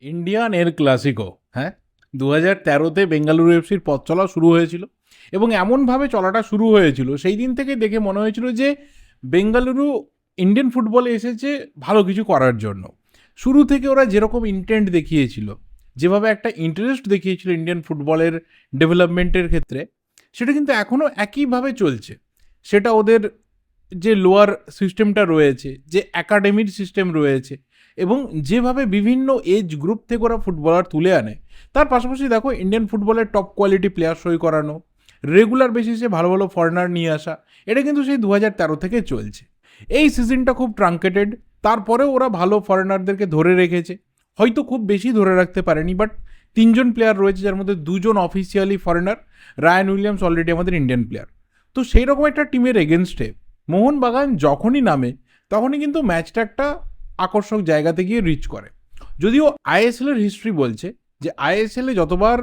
Indian এর Clasico, হ্যাঁ, 2013-তে বেঙ্গালুরু এফসির পথ চলা শুরু হয়েছিল এবং এমনভাবে চলাটা শুরু হয়েছিল সেই দিন থেকে দেখে মনে হয়েছিল যে বেঙ্গালুরু ইন্ডিয়ান ফুটবলে এসেছে ভালো কিছু করার জন্য। শুরু থেকে ওরা যেরকম ইন্টেন্ট দেখিয়েছিল, যেভাবে একটা ইন্টারেস্ট দেখিয়েছিল ইন্ডিয়ান ফুটবলের ডেভেলপমেন্টের ক্ষেত্রে, সেটা কিন্তু এখনও একইভাবে চলছে। সেটা ওদের যে লোয়ার সিস্টেমটা রয়েছে, যে একাডেমির সিস্টেম রয়েছে এবং যেভাবে বিভিন্ন এজ গ্রুপ থেকে ওরা ফুটবলার তুলে আনে, তার পাশাপাশি দেখো ইন্ডিয়ান ফুটবলের টপ কোয়ালিটি প্লেয়ার সই করানো, রেগুলার বেসিসে ভালো ভালো ফরেনার নিয়ে আসা, এটা কিন্তু সেই 2013 থেকে চলছে। এই সিজনটা খুব ট্রাঙ্কেটেড, তারপরেও ওরা ভালো ফরেনারদেরকে ধরে রেখেছে। হয়তো খুব বেশি ধরে রাখতে পারেনি, বাট 3জন প্লেয়ার রয়েছে, যার মধ্যে 2জন officially foreigner. Ryan Williams already আমাদের ইন্ডিয়ান প্লেয়ার। তো সেই রকম একটা টিমের এগেনস্টে মোহনবাগান যখনই নামে তখনই কিন্তু ম্যাচটা একটা আকর্ষক জায়গাতে গিয়ে রিচ করে। যদিও আইএসএলের হিস্ট্রি বলছে যে আইএসএলে যতবার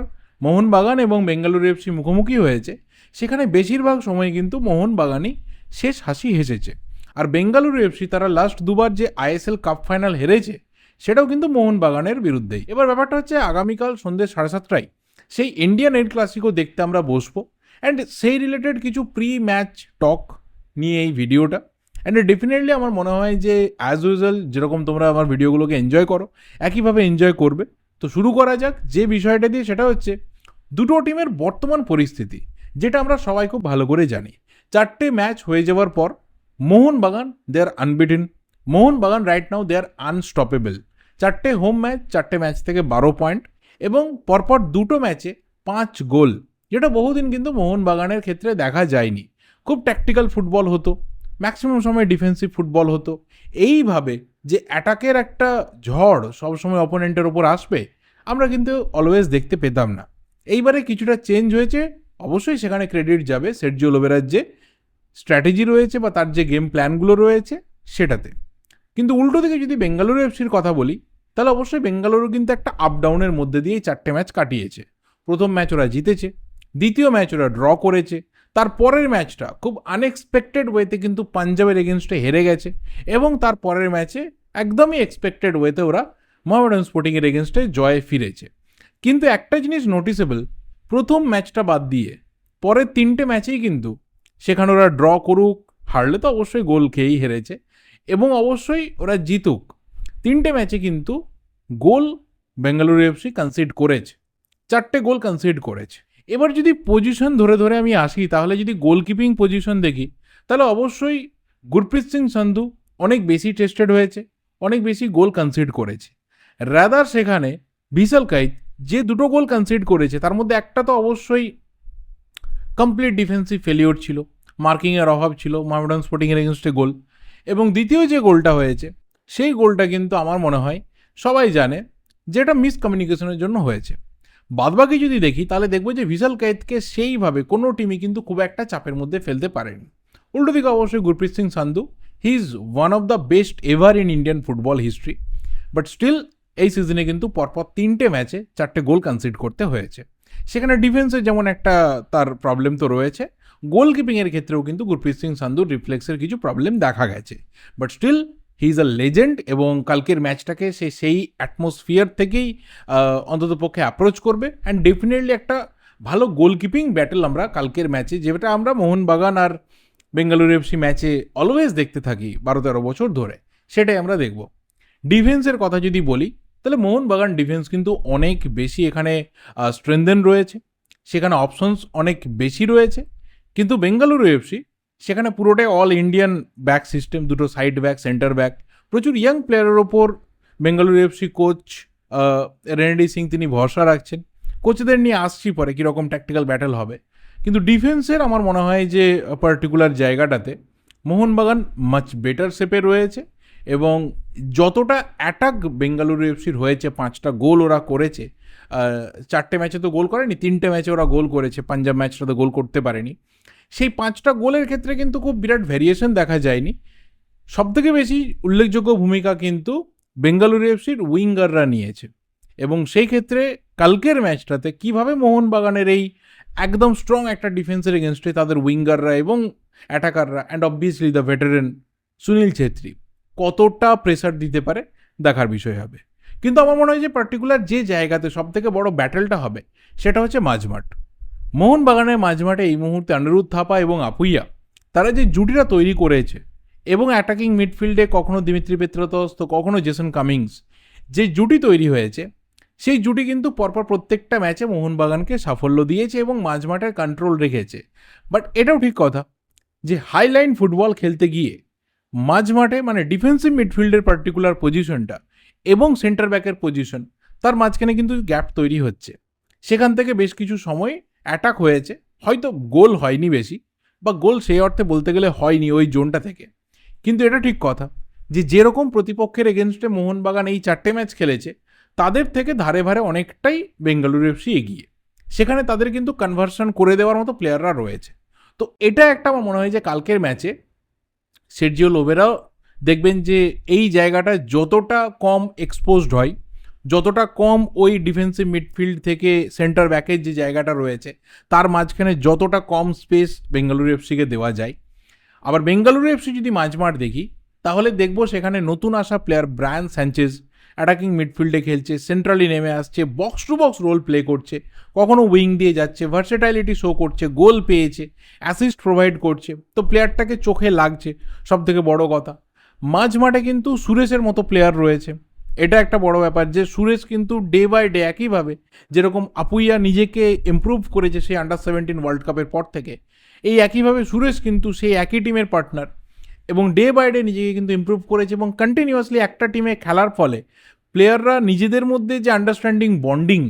মোহনবাগান এবং বেঙ্গালুরু এফসি মুখোমুখি হয়েছে, সেখানে বেশিরভাগ সময় কিন্তু মোহনবাগানই শেষ হাসি হেসেছে। আর বেঙ্গালুরু এফসি তারা লাস্ট দুবার যে আইএসএল কাপ ফাইনাল হেরেছে, সেটাও কিন্তু মোহনবাগানের বিরুদ্ধেই। এবার ব্যাপারটা হচ্ছে আগামীকাল সন্ধ্যে 7:30টায় সেই ইন্ডিয়ান এর ক্লাসিকো দেখতে আমরা বসবো, অ্যান্ড সেই রিলেটেড কিছু প্রি ম্যাচ টক নিয়ে এই ভিডিওটা। অ্যান্ড ডেফিনেটলি আমার মনে হয় যে অ্যাজ ইউজুয়াল যেরকম তোমরা আমার ভিডিওগুলোকে এনজয় করো, একইভাবে এনজয় করবে। তো শুরু করা যাক যে বিষয়টা দিয়ে, সেটা হচ্ছে দুটো টিমের বর্তমান পরিস্থিতি, যেটা আমরা সবাই খুব ভালো করে জানি। 4টে ম্যাচ হয়ে যাওয়ার পর মোহনবাগান দে আর আনবিটেন। মোহনবাগান রাইট নাও দে আর আনস্টপেবল। 4টে হোম ম্যাচ, 4টে ম্যাচ থেকে 12 পয়েন্ট এবং পরপর দুটো ম্যাচে 5 গোল, যেটা বহুদিন কিন্তু মোহনবাগানের ক্ষেত্রে দেখা যায়নি। খুব ট্যাকটিক্যাল ফুটবল হতো, ম্যাক্সিমাম সময় ডিফেন্সিভ ফুটবল হতো। এইভাবে যে অ্যাটাকের একটা ঝড় সবসময় অপোনেন্টের ওপর আসবে, আমরা কিন্তু অলওয়েজ দেখতে পেতাম না। এইবারে কিছুটা চেঞ্জ হয়েছে, অবশ্যই সেখানে ক্রেডিট যাবে সের্জিও লোবেরার যে স্ট্র্যাটেজি রয়েছে বা তার যে গেম প্ল্যানগুলো রয়েছে সেটাতে। কিন্তু উল্টো দিকে যদি বেঙ্গালুরু এফসির কথা বলি, তাহলে অবশ্যই বেঙ্গালুরু কিন্তু একটা আপ ডাউনের মধ্যে দিয়েই 4টে ম্যাচ কাটিয়েছে। প্রথম ম্যাচ ওরা জিতেছে, দ্বিতীয় ম্যাচ ওরা ড্র করেছে, তারপরের ম্যাচটা খুব আনএক্সপেক্টেড ওয়েতে কিন্তু পাঞ্জাবের এগেনস্টে হেরে গেছে, এবং তারপরের ম্যাচে একদমই এক্সপেক্টেড ওয়েতে ওরা মোহামেডান স্পোর্টিংয়ের এগেনস্টে জয়ে ফিরেছে। কিন্তু একটা জিনিস নোটিসেবল, প্রথম ম্যাচটা বাদ দিয়ে পরের 3টে ম্যাচেই কিন্তু, সেখানে ওরা ড্র করুক, হারলে তো অবশ্যই গোল খেয়েই হেরেছে, এবং অবশ্যই ওরা জিতুক, 3টে ম্যাচে কিন্তু গোল বেঙ্গালুরু এফসি কনসিড করেছে। 4টে গোল কনসিড করেছে। এবার যদি পজিশন ধরে ধরে আমি আসি, তাহলে যদি গোলকিপিং পজিশন দেখি, তাহলে অবশ্যই গুরপ্রীত সিং সান্ধু অনেক বেশি টেস্টেড হয়েছে, অনেক বেশি গোল কনসিড করেছে। রাদার সেখানে ভিসাল কাইত যে দুটো গোল কনসিড করেছে, তার মধ্যে একটা তো অবশ্যই কমপ্লিট ডিফেন্সিভ ফেলিওর ছিল, মার্কিংয়ের অভাব ছিল, মোহামেডান স্পোর্টিংয়ের এগেনস্টে গোল। এবং দ্বিতীয় যে গোলটা হয়েছে, সেই গোলটা কিন্তু আমার মনে হয় সবাই জানে যে এটা মিসকমিউনিকেশনের জন্য হয়েছে। বাদবাকি যদি দেখি, তাহলে দেখবো যে ভিসাল কায়েতকে সেইভাবে কোনো টিমই কিন্তু খুব একটা চাপের মধ্যে ফেলতে পারেনি। উল্টো দিকে অবশ্যই Gurpreet Singh Sandhu, he is one of the best ever in Indian football history. But still এই সিজনে কিন্তু পরপর 3টে ম্যাচে 4টে গোল কনসিড করতে হয়েছে। সেখানে ডিফেন্সে যেমন একটা তার প্রবলেম তো রয়েছে, গোলকিপিংয়ের ক্ষেত্রেও কিন্তু গুরপ্রীত সিং সান্ধুর রিফ্লেক্সের কিছু প্রবলেম দেখা গেছে। But still he is a legend, এবং কালকের ম্যাচটাকে সে সেই অ্যাটমসফিয়ার থেকেই অন্তত পক্ষে অ্যাপ্রোচ করবে। অ্যান্ড ডেফিনেটলি একটা ভালো গোলকিপিং ব্যাটেল আমরা কালকের ম্যাচে, যেটা আমরা মোহনবাগান আর বেঙ্গালুরু এফসি ম্যাচে অলওয়েজ দেখতে থাকি 12-13 বছর ধরে, সেটাই আমরা দেখব। ডিফেন্সের কথা যদি বলি, তাহলে মোহনবাগান ডিফেন্স কিন্তু অনেক বেশি এখানে স্ট্রেনদেন রয়েছে, সেখানে অপশনস অনেক বেশি রয়েছে। কিন্তু বেঙ্গালুরু এফসি সেখানে পুরোটাই অল ইন্ডিয়ান ব্যাক সিস্টেম, দুটো সাইড ব্যাক, সেন্টার ব্যাক, প্রচুর ইয়াং প্লেয়ারের ওপর বেঙ্গালুরু এফসি কোচ রেনেডি সিং তিনি ভরসা রাখছেন। কোচদের নিয়ে আসছি পরে কীরকম ট্যাকটিক্যাল ব্যাটেল হবে। কিন্তু ডিফেন্সের আমার মনে হয় যে পার্টিকুলার জায়গাটাতে মোহনবাগান মাচ বেটার শেপে রয়েছে, এবং যতটা অ্যাটাক বেঙ্গালুরু এফসির হয়েছে, 5টা গোল ওরা করেছে, 4টে ম্যাচে তো গোল করেনি, 3টে ম্যাচে ওরা গোল করেছে, পাঞ্জাব ম্যাচটা তো গোল করতে পারেনি। সেই 5টা গোলের ক্ষেত্রে কিন্তু খুব বিরাট ভ্যারিয়েশন দেখা যায়নি। সবথেকে বেশি উল্লেখযোগ্য ভূমিকা কিন্তু বেঙ্গালুরু এফসির উইঙ্গাররা নিয়েছে, এবং সেই ক্ষেত্রে কালকের ম্যাচটাতে কিভাবে মোহনবাগানের এই একদম স্ট্রং একটা ডিফেন্সের এগেনস্টে তাদের উইঙ্গাররা এবং অ্যাটাকাররা, and obviously the veteran Sunil Chhetri কতটা প্রেসার দিতে পারে দেখার বিষয় হবে। কিন্তু আমার মনে হয় যে পার্টিকুলার যে জায়গাতে সবথেকে বড় ব্যাটেলটা হবে সেটা হচ্ছে মাঝমাঠ। মোহনবাগানের মাঝমাঠে এই মুহূর্তে অনিরুদ্ধ থাপা এবং আপুইয়া তারা যে জুটিটা তৈরি করেছে, এবং অ্যাটাকিং মিডফিল্ডে কখনো দিমিত্রি পেত্রাতস তো কখনো জেসন কামিংস, যে জুটি তৈরি হয়েছে সেই জুটি কিন্তু পরপর প্রত্যেকটা ম্যাচে মোহনবাগানকে সাফল্য দিয়েছে এবং মাঝমাঠের কন্ট্রোল রেখেছে। বাট এটাও ঠিক কথা যে হাইলাইন ফুটবল খেলতে গিয়ে মাঝমাঠে মানে ডিফেন্সিভ মিডফিল্ডের পার্টিকুলার পজিশনটা এবং সেন্টার ব্যাকের পজিশন, তার মাঝখানে কিন্তু গ্যাপ তৈরি হচ্ছে। সেখান থেকে বেশ কিছু সময় অ্যাটাক হয়েছে, হয়তো গোল হয়নি বেশি, বা গোল সেই অর্থে বলতে গেলে হয়নি ওই জোনটা থেকে। কিন্তু এটা ঠিক কথা যে যেরকম প্রতিপক্ষের এগেনস্টে মোহনবাগান এই 4টে ম্যাচ খেলেছে তাদের থেকে ধারে ধারে অনেকটাই বেঙ্গালুরু এফসি এগিয়ে। সেখানে তাদের কিন্তু কনভার্সন করে দেওয়ার মতো প্লেয়াররা রয়েছে। তো এটা একটা আমার মনে হয় যে কালকের ম্যাচে সের্জিও লোবেরাও দেখবেন যে এই জায়গাটা যতটা কম এক্সপোজড হয়, যতটা কম ওই ডিফেন্সিভ মিডফিল্ড থেকে সেন্টার ব্যাকের যে জায়গাটা রয়েছে তার মাঝখানে যতটা কম স্পেস বেঙ্গালুরু এফসিকে দেওয়া যায়। আবার বেঙ্গালুরু এফসি যদি মাঝমাঠ দেখি তাহলে দেখব সেখানে নতুন আসা প্লেয়ার ব্রায়ান স্যাঞ্চেজ অ্যাটাকিং মিডফিল্ডে খেলছে, সেন্ট্রালি নেমে আসছে, box to box role play করছে, কখনো উইং দিয়ে যাচ্ছে, ভার্সেটাইলিটি শো করছে, গোল পেয়েছে, অ্যাসিস্ট প্রোভাইড করছে। তো প্লেয়ারটাকে চোখে লাগছে, সব থেকে বড় কথা। মাঝমাঠে কিন্তু সুরেশের মতো প্লেয়ার রয়েছে, এটা একটা বড় ব্যাপার যে সুরেশ কিন্তু ডে বাই ডে একইভাবে যেরকম আপুইয়া নিজেকে ইমপ্রুভ করেছে সেই আন্ডার-17 ওয়ার্ল্ড কাপের পর থেকে, এই একইভাবে সুরেশ কিন্তু সেই একই টিমের পার্টনার এবং ডে বাই ডে নিজেকে কিন্তু ইমপ্রুভ করেছে এবং কন্টিনিউয়াসলি একটা টিমে খেলার ফলে প্লেয়াররা নিজেদের মধ্যে যে আন্ডারস্ট্যান্ডিং বন্ডিং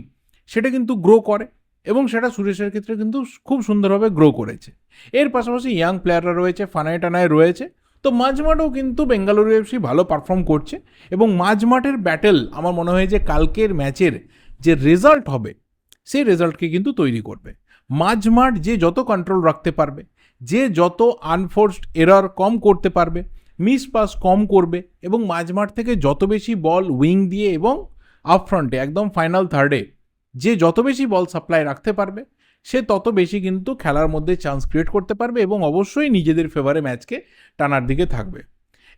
সেটা কিন্তু গ্রো করে এবং সেটা সুরেশের ক্ষেত্রে কিন্তু খুব সুন্দরভাবে গ্রো করেছে। এর পাশাপাশি ইয়াং প্লেয়াররা রয়েছে, ফানায় টানায় রয়েছে। তো মাঝমাঠেও কিন্তু বেঙ্গালুরু এফসি ভালো পারফর্ম করছে এবং মাঝমাঠের ব্যাটেল আমার মনে হয় যে কালকের ম্যাচের যে রেজাল্ট হবে সেই রেজাল্টকে কিন্তু তৈরি করবে। মাঝমাঠ যে যত কন্ট্রোল রাখতে পারবে, যে যত আনফোর্সড এরর কম করতে পারবে, মিস পাস কম করবে এবং মাঝমাঠ থেকে যত বেশি বল উইং দিয়ে এবং আপফ্রন্টে একদম ফাইনাল থার্ডে যে যত বেশি বল সাপ্লাই রাখতে পারবে সে তত বেশি কিন্তু খেলার মধ্যে চান্স ক্রিয়েট করতে পারবে এবং অবশ্যই নিজেদের ফেভারে ম্যাচকে টানার দিকে থাকবে।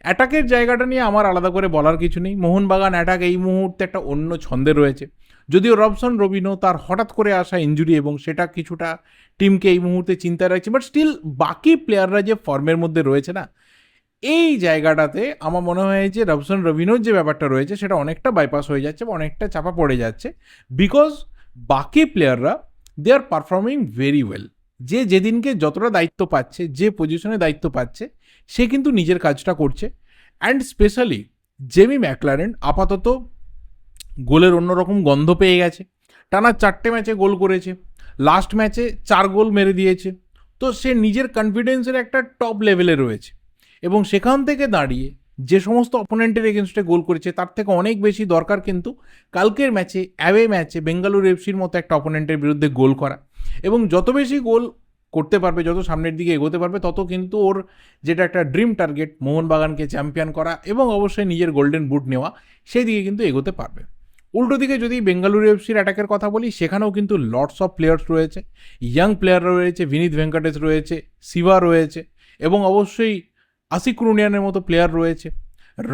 অ্যাটাকের জায়গাটা নিয়ে আমার আলাদা করে বলার কিছু নেই। মোহনবাগান অ্যাটাক এই মুহূর্তে একটা অন্য ছন্দে রয়েছে, যদিও রবসন রবিনো তার হঠাৎ করে আসা ইনজুরি এবং সেটা কিছুটা টিমকে এই মুহূর্তে চিন্তায় রাখছে, বাট স্টিল বাকি প্লেয়াররা যে ফর্মের মধ্যে রয়েছে না, এই জায়গাটাতে আমার মনে হয় যে রবসন রবিনোর যে ব্যাপারটা রয়েছে সেটা অনেকটা বাইপাস হয়ে যাচ্ছে বা অনেকটা চাপা পড়ে যাচ্ছে, বিকজ বাকি প্লেয়াররা দে আর পারফর্মিং ভেরি ওয়েল। যে যেদিনকে যতটা দায়িত্ব পাচ্ছে, যে পজিশনে দায়িত্ব পাচ্ছে, সে কিন্তু নিজের কাজটা করছে। অ্যান্ড স্পেশালি জেমি ম্যাকলারেন আপাতত গোলের অন্যরকম গন্ধ পেয়ে গেছে, টানা 4টে ম্যাচে গোল করেছে, লাস্ট ম্যাচে 4 গোল মেরে দিয়েছে। তো সে নিজের কনফিডেন্সের একটা টপ লেভেলে রয়েছে এবং সেখান থেকে দাঁড়িয়ে যে সমস্ত অপোনেন্টের এগেনস্টে গোল করেছে তার থেকে অনেক বেশি দরকার কিন্তু কালকের ম্যাচে অ্যাওয়ে ম্যাচে বেঙ্গালুরু এফসির মতো একটা অপোনেন্টের বিরুদ্ধে গোল করা। এবং যত বেশি গোল করতে পারবে, যত সামনের দিকে এগোতে পারবে, তত কিন্তু ওর যেটা একটা ড্রিম টার্গেট মোহনবাগানকে চ্যাম্পিয়ন করা এবং অবশ্যই নিজের গোল্ডেন বুট নেওয়া, সেই দিকে কিন্তু এগোতে পারবে। উল্টো দিকে যদি বেঙ্গালুরু এফসির অ্যাটাকের কথা বলি, সেখানেও কিন্তু লটস অফ প্লেয়ার্স রয়েছে, ইয়াং প্লেয়াররা রয়েছে, বিনীত ভেঙ্কটেশ রয়েছে, শিবা রয়েছে এবং অবশ্যই আশিক ক্রুনিয়ানের মতো প্লেয়ার রয়েছে,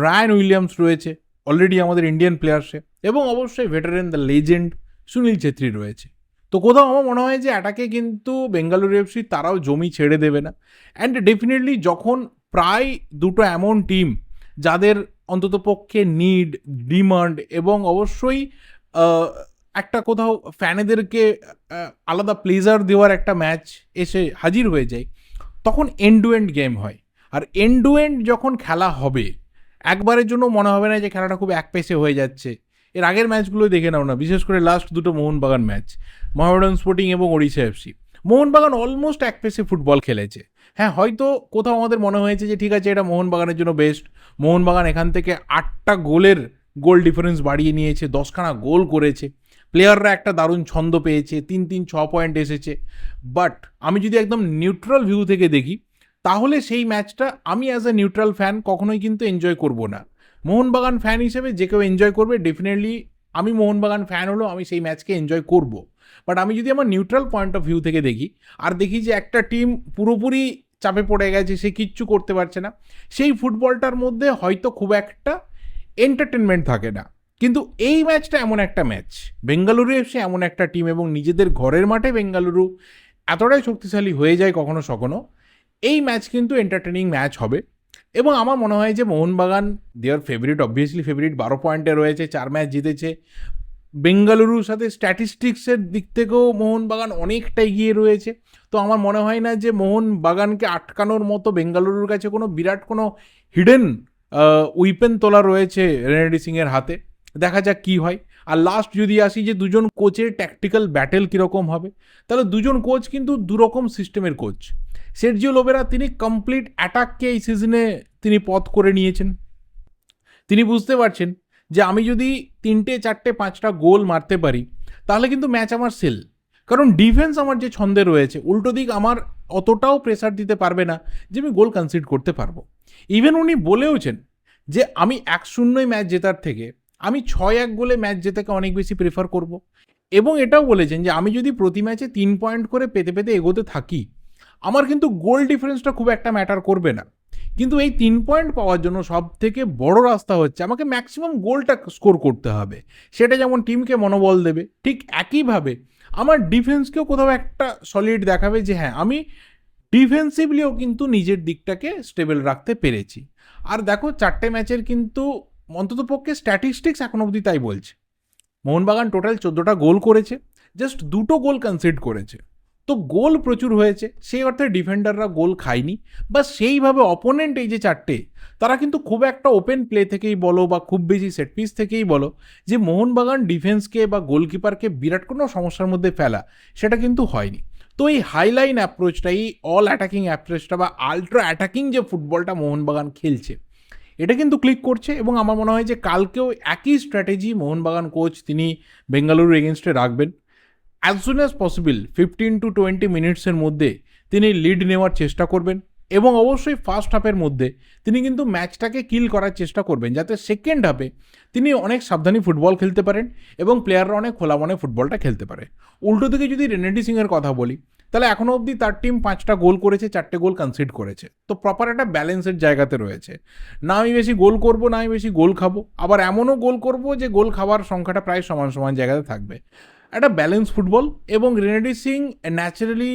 রায়ান উইলিয়ামস রয়েছে, অলরেডি আমাদের ইন্ডিয়ান প্লেয়ার সে, এবং অবশ্যই veteran the legend Sunil Chhetri রয়েছে। তো কোথাও আমার মনে হয় যে অ্যাটাকে কিন্তু বেঙ্গালুরু এফসি তারাও জমি ছেড়ে দেবে না। অ্যান্ড ডেফিনেটলি যখন প্রায় দুটো এমন টিম যাদের অন্ততপক্ষে নিড, ডিমান্ড এবং অবশ্যই একটা কোথাও ফ্যানেদেরকে আলাদা প্লেজার দেওয়ার একটা ম্যাচ এসে হাজির হয়ে যায়, তখন এন্ড টু এন্ড গেম হয়। আর এন্ড টু এন্ড যখন খেলা হবে, একবারের জন্য মনে হবে না যে খেলাটা খুব একপেশে হয়ে যাচ্ছে। এর আগের ম্যাচগুলো দেখে নাও না, বিশেষ করে লাস্ট দুটো মোহনবাগান ম্যাচ, মোহামেডান স্পোর্টিং এবং ওড়িশা এফসি, মোহনবাগান অলমোস্ট একপেশে ফুটবল খেলেছে। হ্যাঁ, হয়তো কোথাও আমাদের মনে হয়েছে যে ঠিক আছে এটা মোহনবাগানের জন্য বেস্ট, মোহনবাগান এখান থেকে 8টা গোলের গোল ডিফারেন্স বাড়িয়ে নিয়েছে, 10খানা গোল করেছে, প্লেয়াররা একটা দারুণ ছন্দ পেয়েছে, 3-6 পয়েন্ট এসেছে। বাট আমি যদি একদম নিউট্রাল ভিউ থেকে দেখি, তাহলে সেই ম্যাচটা আমি অ্যাজ এ নিউট্রাল ফ্যান কখনোই কিন্তু এনজয় করব না। মোহনবাগান ফ্যান হিসেবে যে কেউ এনজয় করবে, ডেফিনেটলি আমি মোহনবাগান ফ্যান হলেও আমি সেই ম্যাচকে এনজয় করব। বাট আমি যদি আমার নিউট্রাল পয়েন্ট অফ ভিউ থেকে দেখি আর দেখি যে একটা টিম পুরোপুরি চাপে পড়ে গেছে, সে কিচ্ছু করতে পারছে না, সেই ফুটবলটার মধ্যে হয়তো খুব একটা এন্টারটেনমেন্ট থাকে না। কিন্তু এই ম্যাচটা এমন একটা ম্যাচ, বেঙ্গালুরু এফসি এমন একটা টিম এবং নিজেদের ঘরের মাঠে বেঙ্গালুরু এতটাই শক্তিশালী হয়ে যায় কখনো কখনো, এই ম্যাচ কিন্তু এন্টারটেনিং ম্যাচ হবে। এবং আমার মনে হয় যে Mohun Bagan their favourite, obviously favourite, 12 পয়েন্টে রয়েছে, 4 ম্যাচ জিতেছে। বেঙ্গালুরুর সাথে স্ট্যাটিস্টিক্সের দিক থেকেও মোহনবাগান অনেকটা এগিয়ে রয়েছে। তো আমার মনে হয় না যে মোহনবাগানকে আটকানোর মতো বেঙ্গালুরুর কাছে কোনো বিরাট কোনো হিডেন উইপেন তোলা রয়েছে রেনেডি সিংয়ের হাতে। দেখা যাক কী হয়। আর লাস্ট যদি আসি যে দুজন কোচের ট্যাকটিক্যাল ব্যাটেল কীরকম হবে, তাহলে দুজন কোচ কিন্তু দুরকম সিস্টেমের কোচ। সের্জিও লোবেরা তিনি কমপ্লিট অ্যাটাককে এই সিজনে তিনি পথ করে নিয়েছেন। তিনি বুঝতে পারছেন যে আমি যদি 3টে 4টে 5টা গোল মারতে পারি তাহলে কিন্তু ম্যাচ আমার সেল। কারণ ডিফেন্স আমার যে ছন্দে রয়েছে, উল্টো দিক আমার অতটাও প্রেসার দিতে পারবে না যে আমি গোল কনসিড করতে পারবো। ইভেন উনি বলেওছেন যে আমি 1-0 ম্যাচ জেতার থেকে আমি 6-1 গোলে ম্যাচ জেতাকে অনেক বেশি প্রেফার করব। এবং এটাও বলেছেন যে আমি যদি প্রতি ম্যাচে 3 পয়েন্ট করে পেতে পেতে এগোতে থাকি, আমার কিন্তু গোল ডিফারেন্সটা খুব একটা ম্যাটার করবে না। কিন্তু এই 3 পয়েন্ট পাওয়ার জন্য সব থেকে বড় রাস্তা হচ্ছে আমাকে ম্যাক্সিমাম গোলটা স্কোর করতে হবে। সেটা যেমন টিমকে মনোবল দেবে, ঠিক একইভাবে আমার ডিফেন্সকেও কোথাও একটা সলিড দেখাবে যে হ্যাঁ আমি ডিফেন্সিভলিও কিন্তু নিজের দিকটাকে স্টেবল রাখতে পেরেছি। আর দেখো 4টে ম্যাচের কিন্তু অন্ততপক্ষে স্ট্যাটিস্টিক্স এখন অবধি তাই বলছে। মোহনবাগান টোটাল 14টা গোল করেছে, জাস্ট 2টো গোল কনসিড করেছে। তো গোল প্রচুর হয়েছে, সেই অর্থে ডিফেন্ডাররা গোল খায়নি। বা সেইভাবে অপোনেন্ট এই যে 4টে, তারা কিন্তু খুব একটা ওপেন প্লে থেকেই বলো বা খুব বেশি সেট পিস থেকেই বলো যে মোহনবাগান ডিফেন্সকে বা গোলকিপারকে বিরাট কোনো সমস্যার মধ্যে ফেলা, সেটা কিন্তু হয়নি। তো এই হাইলাইন অ্যাপ্রোচটা, এই অল অ্যাটাকিং অ্যাপ্রোচটা বা আলট্রা অ্যাটাকিং যে ফুটবলটা মোহনবাগান খেলছে, এটা কিন্তু ক্লিক করছে। এবং আমার মনে হয় যে কালকেও একই স্ট্র্যাটেজি মোহনবাগান কোচ তিনি বেঙ্গালুরু এগেনস্টে রাখবেন। As soon as possible 15 to 20 মিনিটসের মধ্যে তিনি লিড নেওয়ার চেষ্টা করবেন এবং অবশ্যই ফার্স্ট হাফের মধ্যে তিনি কিন্তু ম্যাচটাকে কিল করার চেষ্টা করবেন, যাতে সেকেন্ড হাফে তিনি অনেক সাবধানী ফুটবল খেলতে পারেন এবং প্লেয়াররা অনেক খোলা মনে ফুটবলটা খেলতে পারে। উল্টো দিকে যদি রেনেডি সিংয়ের কথা বলি, তাহলে এখনও অবধি তার টিম 5টা গোল করেছে, 4টে গোল কনসিড করেছে। তো প্রপার একটা ব্যালেন্সের জায়গাতে রয়েছে, না আমি বেশি গোল করব না আমি বেশি গোল খাবো, আবার এমনও গোল করব যে গোল খাওয়ার সংখ্যাটা প্রায় সমান সমান জায়গাতে থাকবে। একটা ব্যালেন্স ফুটবল। এবং রেনেডি সিং ন্যাচারালি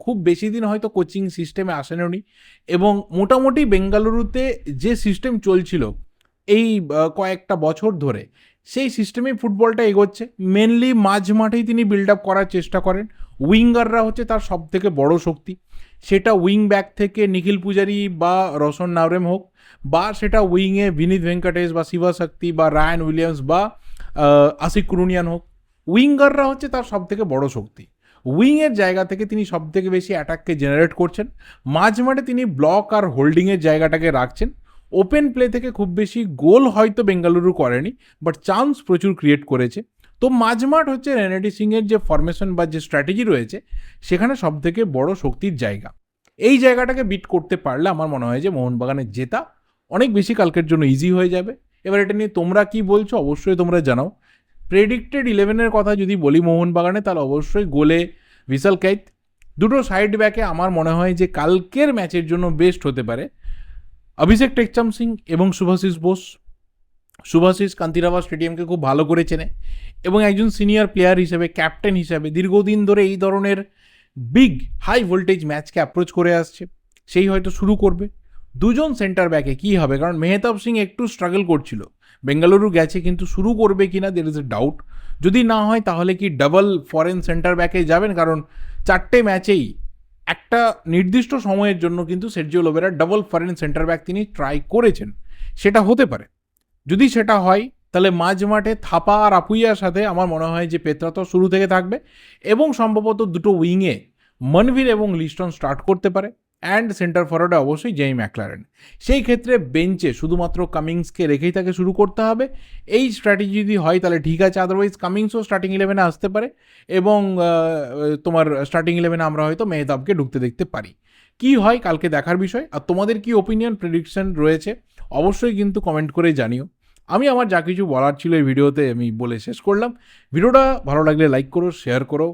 খুব বেশি দিন হয়তো কোচিং সিস্টেমে আসেননি এবং মোটামুটি বেঙ্গালুরুতে যে সিস্টেম চলছিল এই কয়েকটা বছর ধরে, সেই সিস্টেমেই ফুটবলটা এগোচ্ছে। মেনলি মাঝ মাঠেই তিনি বিল্ড আপ করার চেষ্টা করেন, উইঙ্গাররা হচ্ছে তার সব থেকে বড় শক্তি। সেটা উইং ব্যাক থেকে নিখিল পূজারি বা রোশন নাওরেম হোক, বা সেটা উইংয়ে বিনীত ভেঙ্কটেশ বা শিবা শক্তি বা রায়ান উইলিয়ামস বা আশিক কুরুনিয়ান হোক, উইঙ্গাররা হচ্ছে তার সব থেকে বড় শক্তি। উইংয়ের জায়গা থেকে তিনি সব থেকে বেশি অ্যাটাককে জেনারেট করছেন, মাঝ মাঠে তিনি ব্লক আর হোল্ডিংয়ের জায়গাটাকে রাখছেন। ওপেন প্লে থেকে খুব বেশি গোল হয়তো বেঙ্গালুরু করেনি, বাট চান্স প্রচুর ক্রিয়েট করেছে। তো মাঝমাঠ হচ্ছে রেনেডি সিংয়ের যে ফরমেশন বা যে স্ট্র্যাটেজি রয়েছে, সেখানে সব থেকে বড় শক্তির জায়গা। এই জায়গাটাকে বিট করতে পারলে আমার মনে হয় যে মোহনবাগানের জেতা অনেক বেশি কালকের জন্য ইজি হয়ে যাবে। এবার এটা নিয়ে তোমরা কি বলছো অবশ্যই তোমরা জানাও। প্রেডিক্টেড 11-এর কথা যদি বলি মোহনবাগানে, তাহলে অবশ্যই গোলে ভিসাল কাইত, দুটো সাইড ব্যাকে আমার মনে হয় যে কালকের ম্যাচের জন্য বেস্ট হতে পারে অভিষেক টেকচাম সিং এবং শুভাশিস বোস। শুভাশিস কান্তিরাবা স্টেডিয়ামকে খুব ভালো করে চেনে এবং একজন সিনিয়র প্লেয়ার হিসেবে, ক্যাপ্টেন হিসেবে দীর্ঘদিন ধরে এই ধরনের বিগ হাই ভোল্টেজ ম্যাচকে অ্যাপ্রোচ করে আসছে। সেই হয়তো শুরু করবে। দুজন সেন্টার ব্যাকে কী হবে, কারণ মেহতাব সিং একটু স্ট্রাগল করছিল, বেঙ্গালুরু গেছে কিন্তু শুরু করবে কি না দের ইজ এ ডাউট। যদি না হয় তাহলে কি ডাবল ফরেন সেন্টার ব্যাকে যাবেন, কারণ 4টে ম্যাচেই একটা নির্দিষ্ট সময়ের জন্য কিন্তু Sergio Lobera double foreign centre back তিনি ট্রাই করেছেন। সেটা হতে পারে। যদি সেটা হয় তাহলে মাঝ মাঠে থাপা আর আপুইয়ার সাথে আমার মনে হয় যে পেত্রা তো শুরু থেকে থাকবে এবং সম্ভবত দুটো উইংয়ে মনভির এবং লিস্টন স্টার্ট করতে পারে। অ্যান্ড সেন্টার ফরওয়ার্ডে অবশ্যই জেমি ম্যাকলারেন। সেই ক্ষেত্রে বেঞ্চে শুধুমাত্র কামিংসকে রেখেই তাকে শুরু করতে হবে। এই স্ট্র্যাটেজি যদি হয় তাহলে ঠিক আছে, আদারওয়াইজ কামিংসও স্টার্টিং 11-এ আসতে পারে এবং তোমার স্টার্টিং 11-এ আমরা হয়তো মেহতাবকে ঢুকতে দেখতে পারি। কি হয় কালকে দেখার বিষয়। আর তোমাদের কি ওপিনিয়ন, প্রেডিকশন রয়েছে অবশ্যই কিন্তু কমেন্ট করে জানিও। আমি আমার যা কিছু বলার ছিল এই ভিডিওতে আমি বলে শেষ করলাম। ভিডিওটা ভালো লাগলে লাইক করো, শেয়ার করো।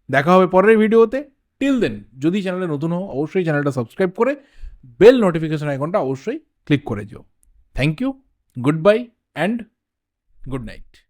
দেখা হবে পরের ভিডিওতে। টিল দেন, যদি চ্যানেলে নতুন হও অবশ্যই চ্যানেলটা সাবস্ক্রাইব করে বেল নোটিফিকেশন আইকনটা অবশ্যই ক্লিক করে দিও। Thank you, goodbye and good night.